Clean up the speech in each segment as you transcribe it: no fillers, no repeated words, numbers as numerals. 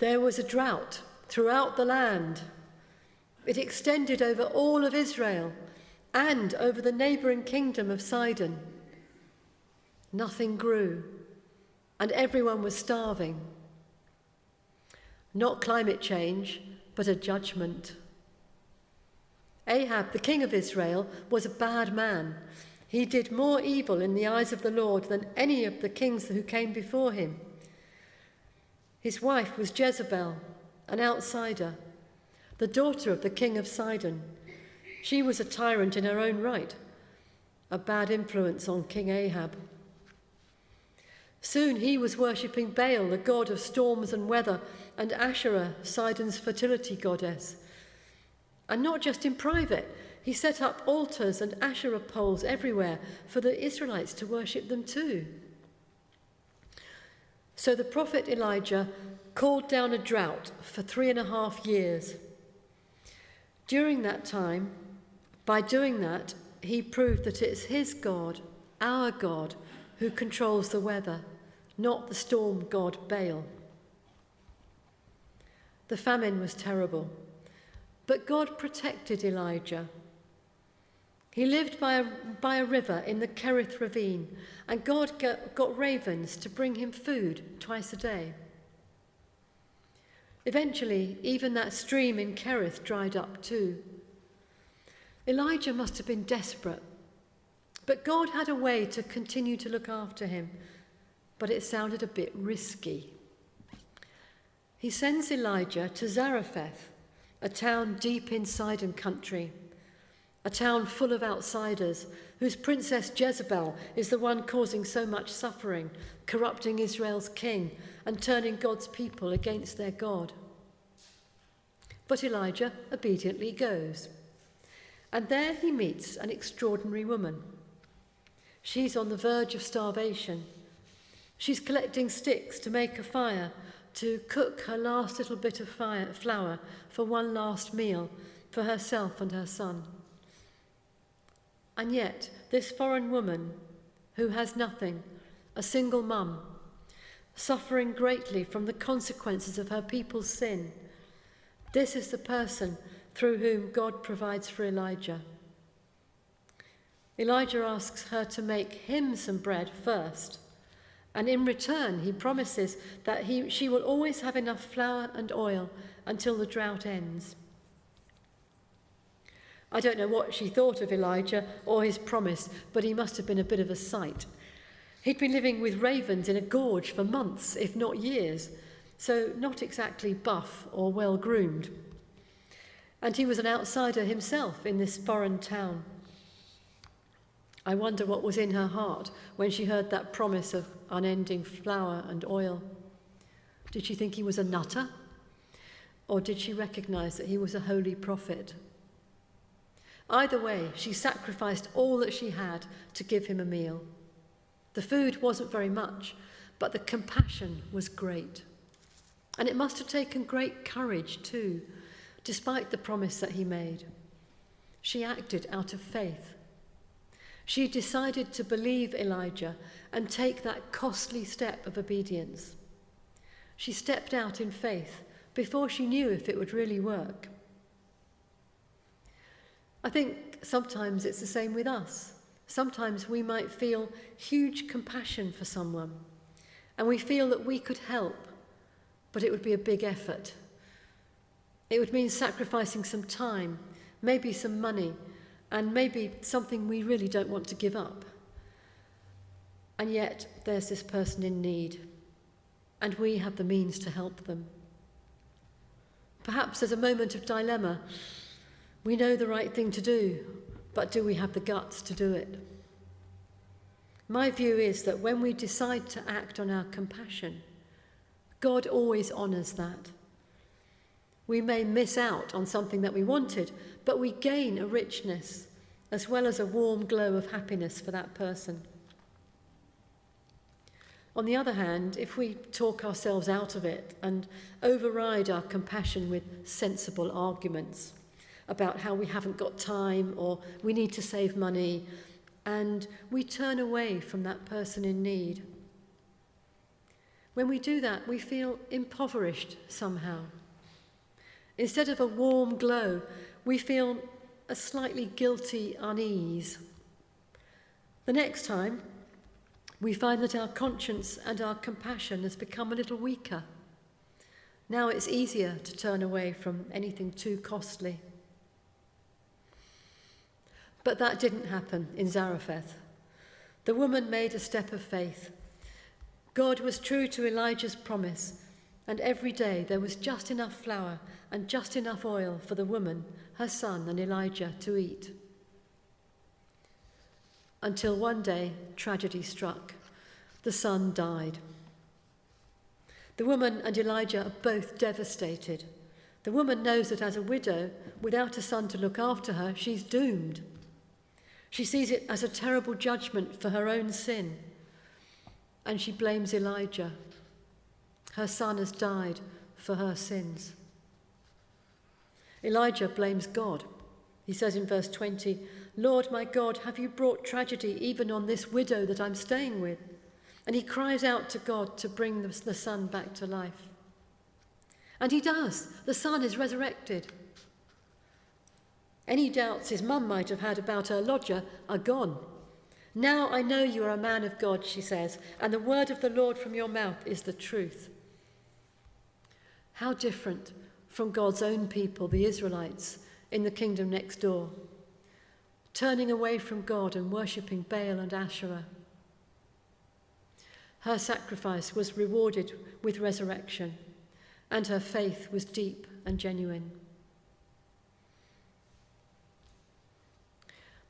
There was a drought throughout the land. It extended over all of Israel and over the neighbouring kingdom of Sidon. Nothing grew, and everyone was starving. Not climate change, but a judgment. Ahab, the king of Israel, was a bad man. He did more evil in the eyes of the Lord than any of the kings who came before him. His wife was Jezebel, an outsider, the daughter of the king of Sidon. She was a tyrant in her own right, a bad influence on King Ahab. Soon he was worshipping Baal, the god of storms and weather, and Asherah, Sidon's fertility goddess. And not just in private, he set up altars and Asherah poles everywhere for the Israelites to worship them too. So the prophet Elijah called down a drought for 3.5 years. During that time, by doing that, he proved that it's his God, our God, who controls the weather, not the storm god Baal. The famine was terrible, but God protected Elijah. He lived by a river in the Kerith ravine, and God got ravens to bring him food twice a day. Eventually, even that stream in Kerith dried up too. Elijah must have been desperate, but God had a way to continue to look after him, but it sounded a bit risky. He sends Elijah to Zarephath, a town deep in Sidon country, a town full of outsiders, whose princess Jezebel is the one causing so much suffering, corrupting Israel's king and turning God's people against their God. But Elijah obediently goes, and there he meets an extraordinary woman. She's on the verge of starvation. She's collecting sticks to make a fire, to cook her last little bit of flour for one last meal for herself and her son. And yet, this foreign woman who has nothing, a single mum, suffering greatly from the consequences of her people's sin, this is the person through whom God provides for Elijah. Elijah asks her to make him some bread first, and in return he promises that she will always have enough flour and oil until the drought ends. I don't know what she thought of Elijah or his promise, but he must have been a bit of a sight. He'd been living with ravens in a gorge for months, if not years, so not exactly buff or well-groomed. And he was an outsider himself in this foreign town. I wonder what was in her heart when she heard that promise of unending flour and oil. Did she think he was a nutter? Or did she recognize that he was a holy prophet? Either way, she sacrificed all that she had to give him a meal. The food wasn't very much, but the compassion was great. And it must have taken great courage too, despite the promise that he made. She acted out of faith. She decided to believe Elijah and take that costly step of obedience. She stepped out in faith before she knew if it would really work. I think sometimes it's the same with us. Sometimes we might feel huge compassion for someone, and we feel that we could help, but it would be a big effort. It would mean sacrificing some time, maybe some money, and maybe something we really don't want to give up. And yet there's this person in need, and we have the means to help them. Perhaps there's a moment of dilemma. We know the right thing to do, but do we have the guts to do it? My view is that when we decide to act on our compassion, God always honours that. We may miss out on something that we wanted, but we gain a richness as well as a warm glow of happiness for that person. On the other hand, if we talk ourselves out of it and override our compassion with sensible arguments about how we haven't got time or we need to save money, and we turn away from that person in need, When we do that, we feel impoverished somehow. Instead of a warm glow, we feel a slightly guilty unease. The next time, we find that our conscience and our compassion has become a little weaker. Now it's easier to turn away from anything too costly. But that didn't happen in Zarephath. The woman made a step of faith. God was true to Elijah's promise, and every day there was just enough flour and just enough oil for the woman, her son, and Elijah to eat. Until one day, tragedy struck. The son died. The woman and Elijah are both devastated. The woman knows that as a widow, without a son to look after her, she's doomed. She sees it as a terrible judgment for her own sin, and she blames Elijah. Her son has died for her sins. Elijah blames God. He says in verse 20, "Lord my God, have you brought tragedy even on this widow that I'm staying with?" And he cries out to God to bring the son back to life. And he does. The son is resurrected. Any doubts his mum might have had about her lodger are gone. "Now I know you are a man of God," she says, "and the word of the Lord from your mouth is the truth." How different from God's own people, the Israelites, in the kingdom next door, turning away from God and worshipping Baal and Asherah. Her sacrifice was rewarded with resurrection, and her faith was deep and genuine.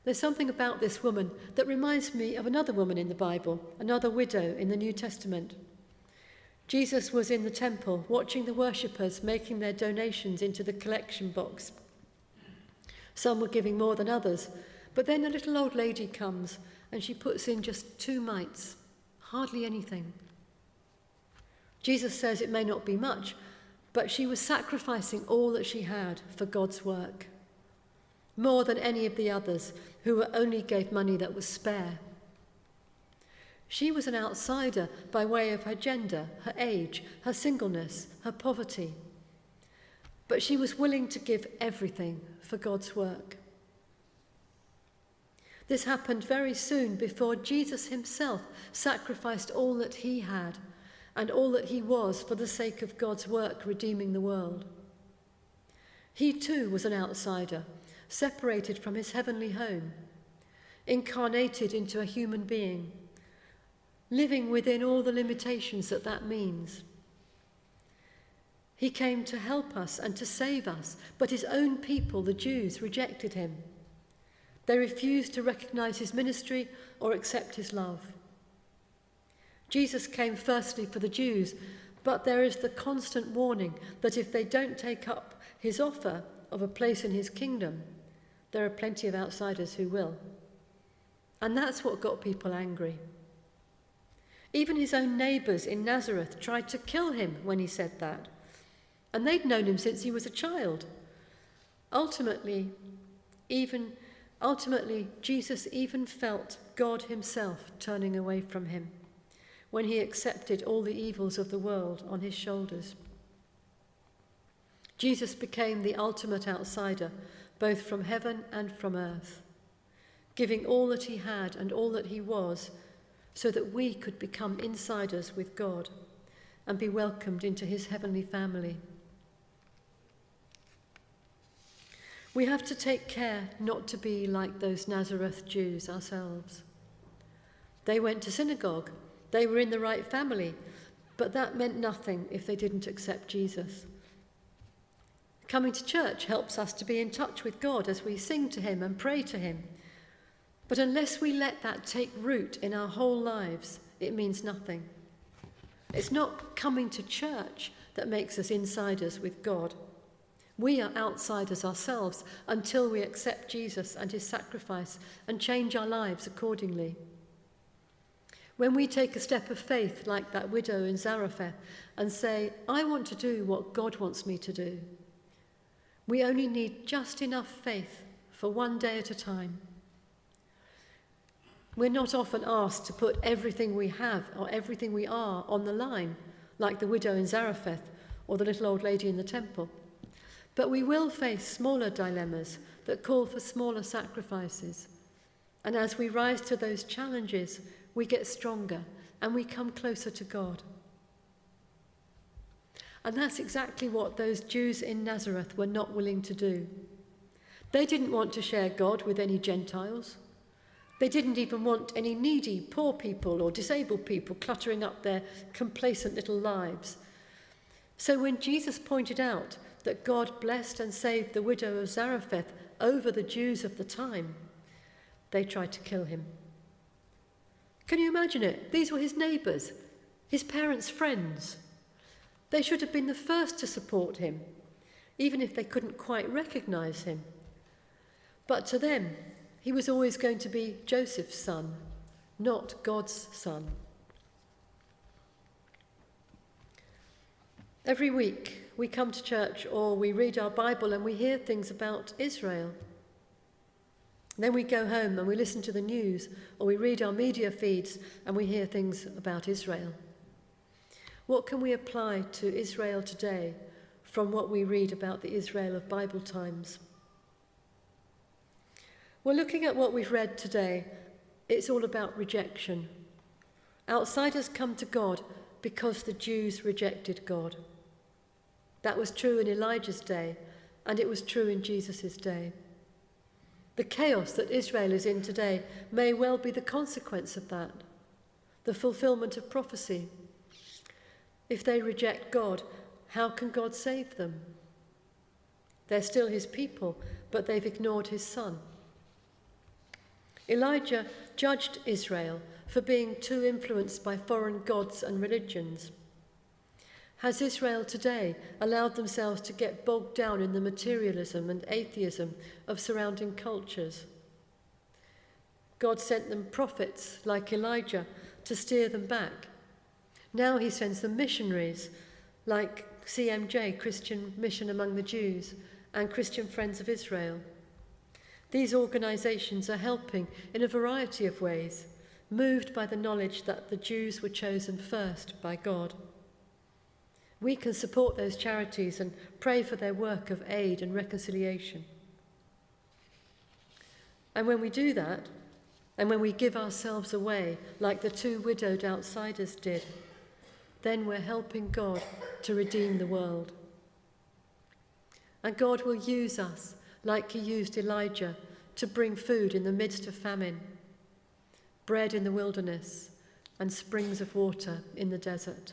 There's something about this woman that reminds me of another woman in the Bible, another widow in the New Testament. Jesus was in the temple watching the worshippers making their donations into the collection box. Some were giving more than others, but then a little old lady comes and she puts in just 2 mites, hardly anything. Jesus says it may not be much, but she was sacrificing all that she had for God's work, more than any of the others who only gave money that was spare. She was an outsider by way of her gender, her age, her singleness, her poverty. But she was willing to give everything for God's work. This happened very soon before Jesus himself sacrificed all that he had and all that he was for the sake of God's work redeeming the world. He too was an outsider, separated from his heavenly home, incarnated into a human being, living within all the limitations that means. He came to help us and to save us, but his own people, the Jews, rejected him. They refused to recognize his ministry or accept his love. Jesus came firstly for the Jews, but there is the constant warning that if they don't take up his offer of a place in his kingdom, there are plenty of outsiders who will. And that's what got people angry. Even his own neighbours in Nazareth tried to kill him when he said that. And they'd known him since he was a child. Ultimately, Jesus even felt God himself turning away from him when he accepted all the evils of the world on his shoulders. Jesus became the ultimate outsider, both from heaven and from earth, giving all that he had and all that he was so that we could become insiders with God and be welcomed into his heavenly family. We have to take care not to be like those Nazareth Jews ourselves. They went to synagogue, they were in the right family, but that meant nothing if they didn't accept Jesus. Coming to church helps us to be in touch with God as we sing to him and pray to him. But unless we let that take root in our whole lives, it means nothing. It's not coming to church that makes us insiders with God. We are outsiders ourselves until we accept Jesus and his sacrifice and change our lives accordingly. When we take a step of faith like that widow in Zarephath and say, I want to do what God wants me to do, we only need just enough faith for one day at a time. We're not often asked to put everything we have or everything we are on the line like the widow in Zarephath or the little old lady in the temple. But we will face smaller dilemmas that call for smaller sacrifices. And as we rise to those challenges, we get stronger and we come closer to God. And that's exactly what those Jews in Nazareth were not willing to do. They didn't want to share God with any Gentiles. They didn't even want any needy, poor people or disabled people cluttering up their complacent little lives. So when Jesus pointed out that God blessed and saved the widow of Zarephath over the Jews of the time, they tried to kill him. Can you imagine it? These were his neighbours, his parents' friends. They should have been the first to support him, even if they couldn't quite recognise him. But to them, he was always going to be Joseph's son, not God's son. Every week we come to church or we read our Bible and we hear things about Israel. Then we go home and we listen to the news or we read our media feeds and we hear things about Israel. What can we apply to Israel today from what we read about the Israel of Bible times? Well, looking at what we've read today, it's all about rejection. Outsiders come to God because the Jews rejected God. That was true in Elijah's day, and it was true in Jesus' day. The chaos that Israel is in today may well be the consequence of that, the fulfillment of prophecy. If they reject God, how can God save them? They're still his people, but they've ignored his son. Elijah judged Israel for being too influenced by foreign gods and religions. Has Israel today allowed themselves to get bogged down in the materialism and atheism of surrounding cultures? God sent them prophets like Elijah to steer them back. Now he sends them missionaries like CMJ, Christian Mission Among the Jews, and Christian Friends of Israel. These organisations are helping in a variety of ways, moved by the knowledge that the Jews were chosen first by God. We can support those charities and pray for their work of aid and reconciliation. And when we do that, and when we give ourselves away like the two widowed outsiders did, then we're helping God to redeem the world. And God will use us like he used Elijah to bring food in the midst of famine, bread in the wilderness, and springs of water in the desert.